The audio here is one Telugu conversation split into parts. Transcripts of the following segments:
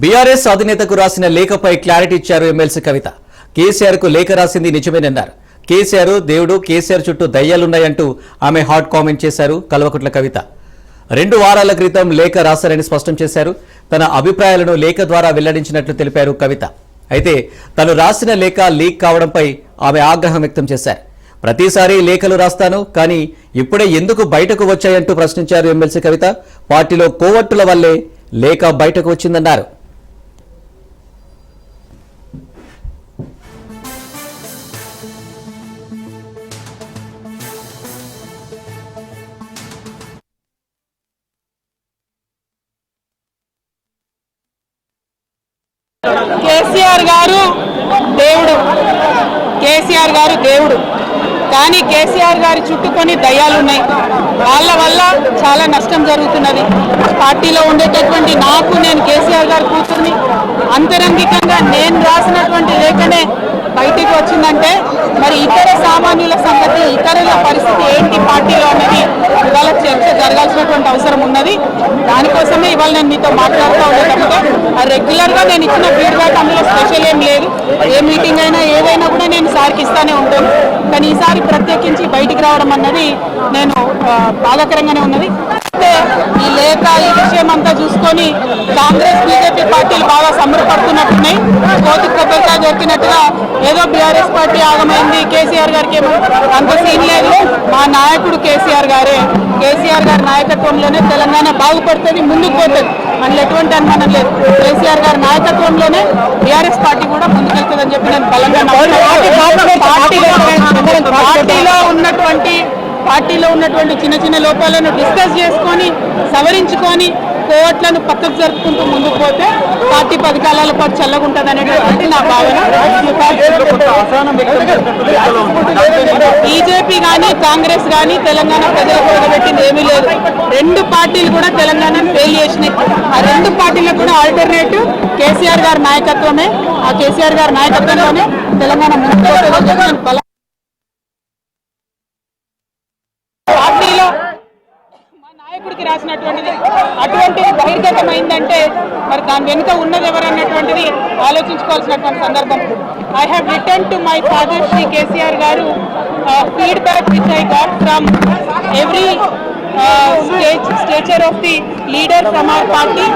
బీఆర్ఎస్ అధినేతకు రాసిన లేఖపై క్లారిటీ ఇచ్చారు ఎమ్మెల్సీ కవిత. కేసీఆర్ కు లేఖ రాసింది నిజమేనన్నారు. కేసీఆర్ దేవుడు, కేసీఆర్ చుట్టూ దయ్యాలున్నాయంటూ ఆమె హాట్ కామెంట్ చేశారు కల్వకుట్ల కవిత. 2 వారాల క్రితం లేఖ రాశారని స్పష్టం చేశారు. తన అభిప్రాయాలను లేఖ ద్వారా వెల్లడించినట్లు తెలిపారు కవిత. అయితే తను రాసిన లేఖ లీక్ కావడంపై ఆమె ఆగ్రహం వ్యక్తం చేశారు. ప్రతిసారి లేఖలు రాస్తాను, కానీ ఇప్పుడే ఎందుకు బయటకు వచ్చాయంటూ ప్రశ్నించారు ఎమ్మెల్సీ కవిత. పార్టీలో కోవట్టుల వల్లే లేఖ బయటకు వచ్చిందన్నారు. కేసీఆర్ గారు దేవుడు, కేసీఆర్ గారు దేవుడు, కానీ కేసీఆర్ గారి చుట్టూ కొన్ని దయ్యాలున్నాయి. వాళ్ళ వల్ల చాలా నష్టం జరుగుతున్నది. పార్టీలో ఉండేటటువంటి నేను కేసీఆర్ గారి కూతుర్ని, అంతరంగికంగా నేను రాసినటువంటి లేఖనే బయటికి వచ్చిందంటే మరి ఇతర సామాన్యుల సంగతి, ఇతరుల పరిస్థితి ఏంటి పార్టీలో అనేది ఇవాళ చర్చ జరగాల్సినటువంటి అవసరం ఉన్నది. దానికోసమే ఇవాళ నేను మీతో మాట్లాడుతూ ఉండేటప్పుడు రెగ్యులర్గా నేను ఇచ్చిన ఫీడ్బ్యాక్ అందులో స్పెషల్ ఏం లేదు. ఏ మీటింగ్ అయినా ఏదైనా కూడా నేను సార్కి ఇస్తానే ఉంటాను. కానీ ఈసారి ప్రత్యేకించి బయటికి రావడం అన్నది నేను బాధాకరంగానే ఉన్నది. ఈ లేఖ, ఈ విషయం అంతా చూసుకొని కాంగ్రెస్, బీజేపీ పార్టీలు బాగా సంబరపడుతున్నట్టున్నాయి. కోతి కొబ్బరికాయ దొరికినట్టుగా ఏదో బీఆర్ఎస్ పార్టీ ఆగమైంది, కేసీఆర్ గారికి ఏమో అంత సీన్ లేదు. మా నాయకుడు కేసీఆర్ గారే, కేసీఆర్ గారి నాయకత్వంలోనే తెలంగాణ బాగుపడుతుంది, ముందుకు పోతుంది. మనలో ఎటువంటి అనుమానం లేదు. కేసీఆర్ గారి నాయకత్వంలోనే బీఆర్ఎస్ పార్టీ కూడా ముందుకెళ్తుందని చెప్పి నేను బలంగా పార్టీలో ఉన్నటువంటి చిన్న చిన్న లోపాలను డిస్కస్ చేసుకొని, సవరించుకొని, కోవట్లను పక్కకు జరుపుకుంటూ ముందుకు పోతే పార్టీ 10 కాలాల పాటు చల్లగుంటుంది అనేటువంటి నా భావన. బీజేపీ కానీ కాంగ్రెస్ కానీ తెలంగాణ ప్రజలకు కూడబెట్టింది ఏమీ లేదు. 2 పార్టీలు కూడా తెలంగాణను ఫెయిల్ చేసినాయి. ఆ 2 పార్టీలకు కూడా ఆల్టర్నేటివ్ కేసీఆర్ గారి నాయకత్వమే. ఆ కేసీఆర్ గారి నాయకత్వంలోనే తెలంగాణ ముందుకు పార్టీలో మా నాయకుడికి రాసినటువంటిది అటువంటిది బహిర్గతమైందంటే మరి దాని వెనుక ఉన్నది ఎవరన్నటువంటిది ఆలోచించుకోవాల్సినటువంటి సందర్భం. I have return to my father Shri KCR garu feedback which I got from every stature of the leader from our party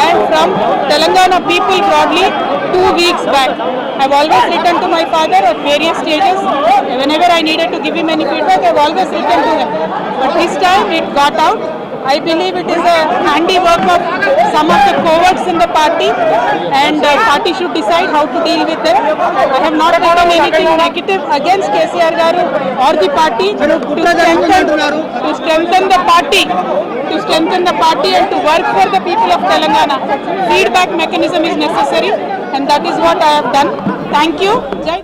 and from Telangana people broadly 2 weeks back. I have always written to my father at various stages. Whenever I needed to give him any feedback, I have always written to him. But this time it got out. I believe it is a handiwork of some of the cowards in the party, and party should decide how to deal with them. I have not written anything negative against KCR Garu or the party. To strengthen the party and to work for the people of Telangana. Feedback mechanism is necessary, and that is what I have done. Thank you. Jai.